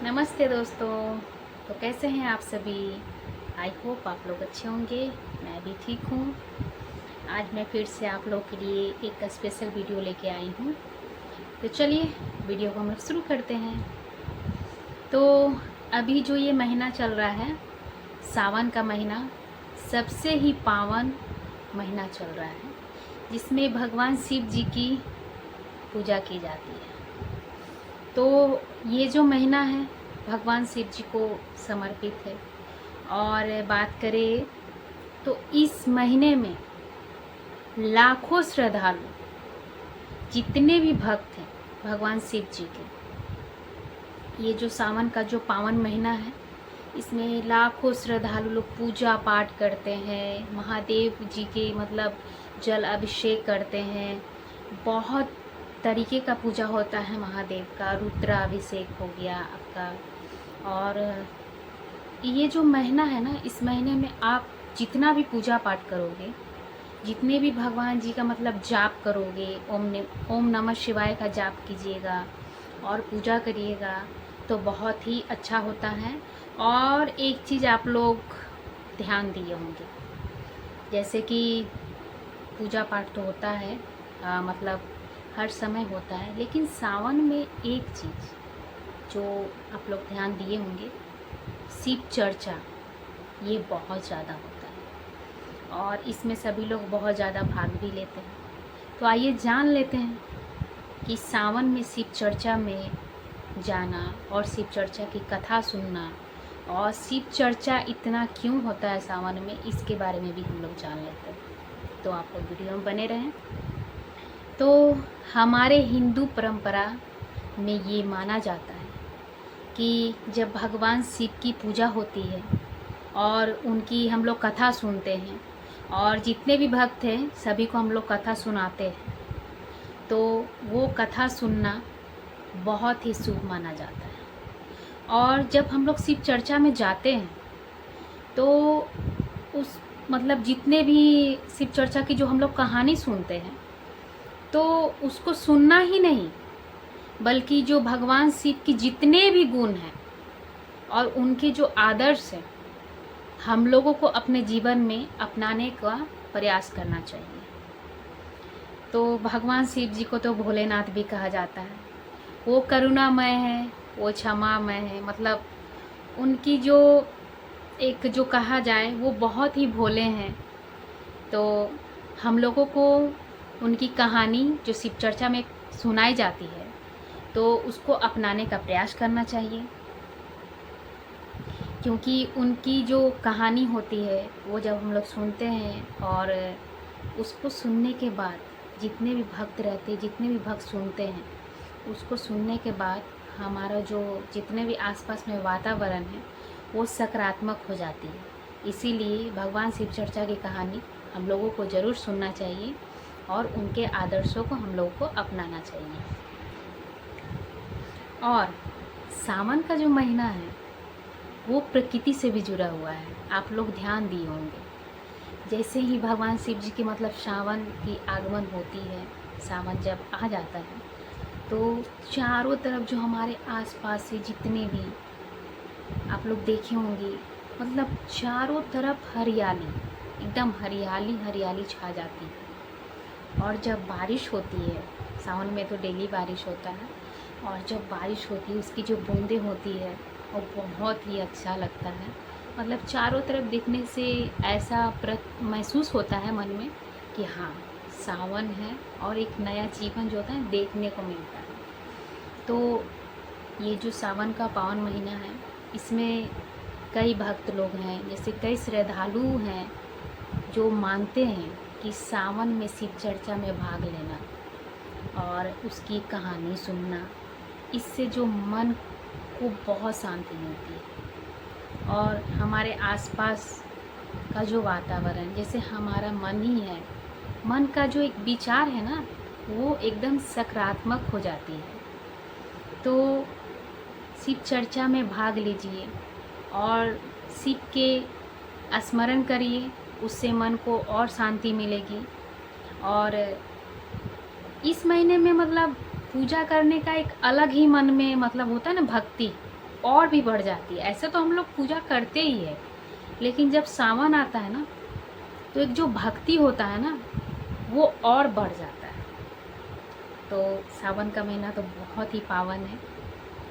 नमस्ते दोस्तों। तो कैसे हैं आप सभी? आई होप आप लोग अच्छे होंगे। मैं भी ठीक हूँ। आज मैं फिर से आप लोग के लिए एक स्पेशल वीडियो लेके आई हूँ। तो चलिए वीडियो को हम लोग शुरू करते हैं। तो अभी जो ये महीना चल रहा है, सावन का महीना, सबसे ही पावन महीना चल रहा है, जिसमें भगवान शिव जी की पूजा की जाती है। तो ये जो महीना है भगवान शिव जी को समर्पित है। और बात करें तो इस महीने में लाखों श्रद्धालु, जितने भी भक्त हैं भगवान शिव जी के, ये जो सावन का जो पावन महीना है, इसमें लाखों श्रद्धालु लोग पूजा पाठ करते हैं, महादेव जी के मतलब जल अभिषेक करते हैं। बहुत तरीके का पूजा होता है महादेव का, रुद्राभिषेक हो गया आपका। और ये जो महीना है ना, इस महीने में आप जितना भी पूजा पाठ करोगे, जितने भी भगवान जी का मतलब जाप करोगे, ओम नमः शिवाय का जाप कीजिएगा और पूजा करिएगा, तो बहुत ही अच्छा होता है। और एक चीज़ आप लोग ध्यान दिए होंगे, जैसे कि पूजा पाठ तो होता है, मतलब हर समय होता है, लेकिन सावन में एक चीज़ जो आप लोग ध्यान दिए होंगे, शिव चर्चा, ये बहुत ज़्यादा होता है और इसमें सभी लोग बहुत ज़्यादा भाग भी लेते हैं। तो आइए जान लेते हैं कि सावन में शिव चर्चा में जाना और शिव चर्चा की कथा सुनना और शिव चर्चा इतना क्यों होता है सावन में, इसके बारे में भी हम लोग जान लेते हैं। तो आप लोग वीडियो में बने रहें। तो हमारे हिंदू परंपरा में ये माना जाता है कि जब भगवान शिव की पूजा होती है और उनकी हम लोग कथा सुनते हैं, और जितने भी भक्त हैं सभी को हम लोग कथा सुनाते हैं, तो वो कथा सुनना बहुत ही शुभ माना जाता है। और जब हम लोग शिव चर्चा में जाते हैं तो उस मतलब जितने भी शिव चर्चा की जो हम लोग कहानी सुनते हैं, तो उसको सुनना ही नहीं, बल्कि जो भगवान शिव की जितने भी गुण हैं और उनके जो आदर्श हैं, हम लोगों को अपने जीवन में अपनाने का प्रयास करना चाहिए। तो भगवान शिव जी को तो भोलेनाथ भी कहा जाता है। वो करुणामय है, वो क्षमामय है, मतलब उनकी जो एक जो कहा जाए वो बहुत ही भोले हैं। तो हम लोगों को उनकी कहानी जो शिव चर्चा में सुनाई जाती है, तो उसको अपनाने का प्रयास करना चाहिए, क्योंकि उनकी जो कहानी होती है वो जब हम लोग सुनते हैं और उसको सुनने के बाद जितने भी भक्त रहते हैं, जितने भी भक्त सुनते हैं, उसको सुनने के बाद हमारा जो जितने भी आसपास में वातावरण है वो सकारात्मक हो जाती है। इसीलिए भगवान शिव चर्चा की कहानी हम लोगों को ज़रूर सुनना चाहिए और उनके आदर्शों को हम लोगों को अपनाना चाहिए। और सावन का जो महीना है वो प्रकृति से भी जुड़ा हुआ है। आप लोग ध्यान दिए होंगे, जैसे ही भगवान शिव जी की मतलब सावन की आगमन होती है, सावन जब आ जाता है, तो चारों तरफ जो हमारे आसपास से जितने भी आप लोग देखे होंगे, मतलब चारों तरफ हरियाली, एकदम हरियाली हरियाली छा जाती है। और जब बारिश होती है, सावन में तो डेली बारिश होता है, और जब बारिश होती है उसकी जो बूंदें होती है वो बहुत ही अच्छा लगता है। मतलब चारों तरफ देखने से ऐसा महसूस होता है मन में कि हाँ, सावन है और एक नया जीवन जो होता है देखने को मिलता है। तो ये जो सावन का पावन महीना है, इसमें कई भक्त लोग हैं, जैसे कई श्रद्धालु हैं जो मानते हैं कि सावन में शिव चर्चा में भाग लेना और उसकी कहानी सुनना, इससे जो मन को बहुत शांति मिलती है। और हमारे आसपास का जो वातावरण, जैसे हमारा मन ही है, मन का जो एक विचार है ना, वो एकदम सकारात्मक हो जाती है। तो शिव चर्चा में भाग लीजिए और शिव के स्मरण करिए, उससे मन को और शांति मिलेगी। और इस महीने में मतलब पूजा करने का एक अलग ही मन में मतलब होता है ना, भक्ति, और भी बढ़ जाती है। ऐसे तो हम लोग पूजा करते ही है, लेकिन जब सावन आता है ना तो एक जो भक्ति होता है ना वो और बढ़ जाता है। तो सावन का महीना तो बहुत ही पावन है।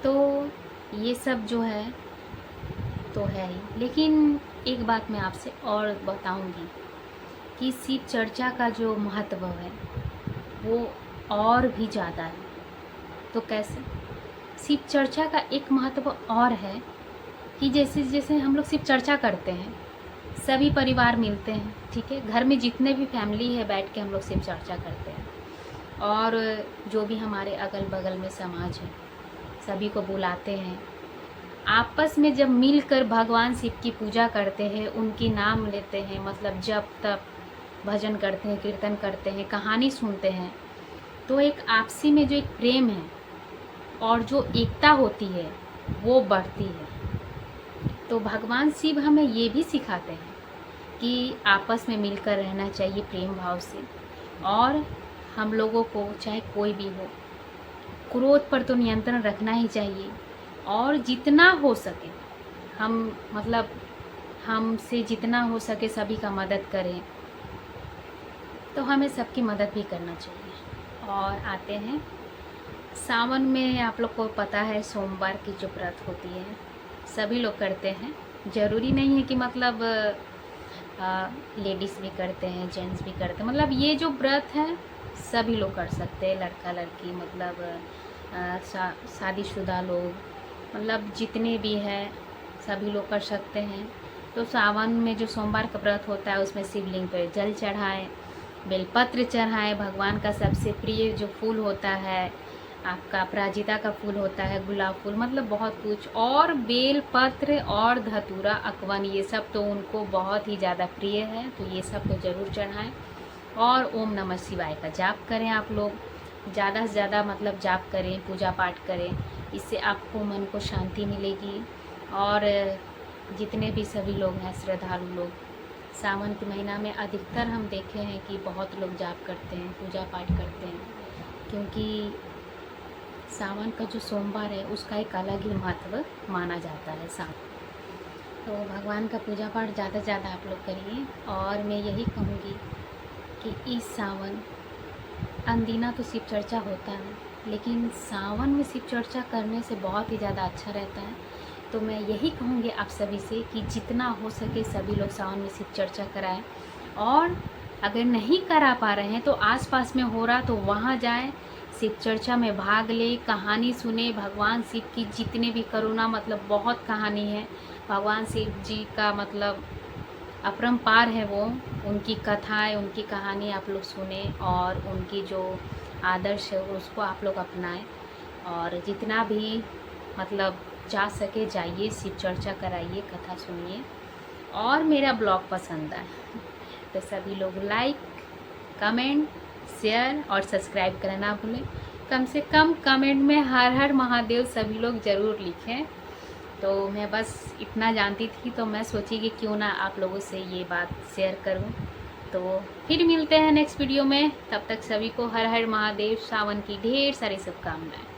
तो ये सब जो है तो है ही, लेकिन एक बात मैं आपसे और बताऊंगी कि शिव चर्चा का जो महत्व है वो और भी ज़्यादा है। तो कैसे? शिव चर्चा का एक महत्व और है कि जैसे जैसे हम लोग शिव चर्चा करते हैं, सभी परिवार मिलते हैं, ठीक है, घर में जितने भी फैमिली है बैठ के हम लोग शिव चर्चा करते हैं, और जो भी हमारे अगल बगल में समाज है सभी को बुलाते हैं। आपस में जब मिलकर भगवान शिव की पूजा करते हैं, उनकी नाम लेते हैं, मतलब जप तप भजन करते हैं, कीर्तन करते हैं, कहानी सुनते हैं, तो एक आपसी में जो एक प्रेम है और जो एकता होती है वो बढ़ती है। तो भगवान शिव हमें ये भी सिखाते हैं कि आपस में मिलकर रहना चाहिए प्रेम भाव से, और हम लोगों को चाहे कोई भी हो क्रोध पर तो नियंत्रण रखना ही चाहिए, और जितना हो सके हम मतलब हमसे जितना हो सके सभी का मदद करें। तो हमें सबकी मदद भी करना चाहिए। और आते हैं सावन में, आप लोग को पता है सोमवार की जो व्रत होती है सभी लोग करते हैं। ज़रूरी नहीं है कि मतलब लेडीज़ भी करते हैं, जेंट्स भी करते हैं, मतलब ये जो व्रत है सभी लोग कर सकते हैं, लड़का लड़की मतलब शादीशुदा लोग, मतलब जितने भी हैं सभी लोग कर सकते हैं। तो सावन में जो सोमवार का व्रत होता है उसमें शिवलिंग पर जल चढ़ाएं, बेलपत्र चढ़ाएं, भगवान का सबसे प्रिय जो फूल होता है आपका अपराजिता का फूल होता है, गुलाब फूल, मतलब बहुत कुछ, और बेल पत्र और धतूरा अकवन, ये सब तो उनको बहुत ही ज़्यादा प्रिय है, तो ये सब तो ज़रूर चढ़ाएं। और ओम नमः शिवाय का जाप करें आप लोग, ज़्यादा से ज़्यादा मतलब जाप करें, पूजा पाठ करें, इससे आपको मन को शांति मिलेगी। और जितने भी सभी लोग हैं श्रद्धालु लोग, सावन के महीना में अधिकतर हम देखे हैं कि बहुत लोग जाप करते हैं, पूजा पाठ करते हैं, क्योंकि सावन का जो सोमवार है उसका एक अलग ही महत्व माना जाता है सावन। तो भगवान का पूजा पाठ ज़्यादा से ज़्यादा आप लोग करिए। और मैं यही कहूँगी कि इस सावन अनदीना तो शिव चर्चा होता है, लेकिन सावन में शिव चर्चा करने से बहुत ही ज़्यादा अच्छा रहता है। तो मैं यही कहूँगी आप सभी से कि जितना हो सके सभी लोग सावन में शिव चर्चा कराएं, और अगर नहीं करा पा रहे हैं तो आसपास में हो रहा तो वहाँ जाएं, शिव चर्चा में भाग ले, कहानी सुने, भगवान शिव की जितने भी करुणा, मतलब बहुत कहानी है भगवान शिव जी का, मतलब अपरंपार है वो, उनकी कथाएं, उनकी कहानी आप लोग सुने, और उनकी जो आदर्श है उसको आप लोग अपनाएं। और जितना भी मतलब जा सके जाइए, शिव चर्चा कराइए, कथा सुनिए। और मेरा ब्लॉग पसंद आए तो सभी लोग लाइक, कमेंट, शेयर और सब्सक्राइब करना ना भूलें। कम से कम कमेंट में हर हर महादेव सभी लोग ज़रूर लिखें। तो मैं बस इतना जानती थी, तो मैं सोची कि क्यों ना आप लोगों से ये बात शेयर करूं। तो फिर मिलते हैं नेक्स्ट वीडियो में, तब तक सभी को हर हर महादेव, सावन की ढेर सारी शुभकामनाएं।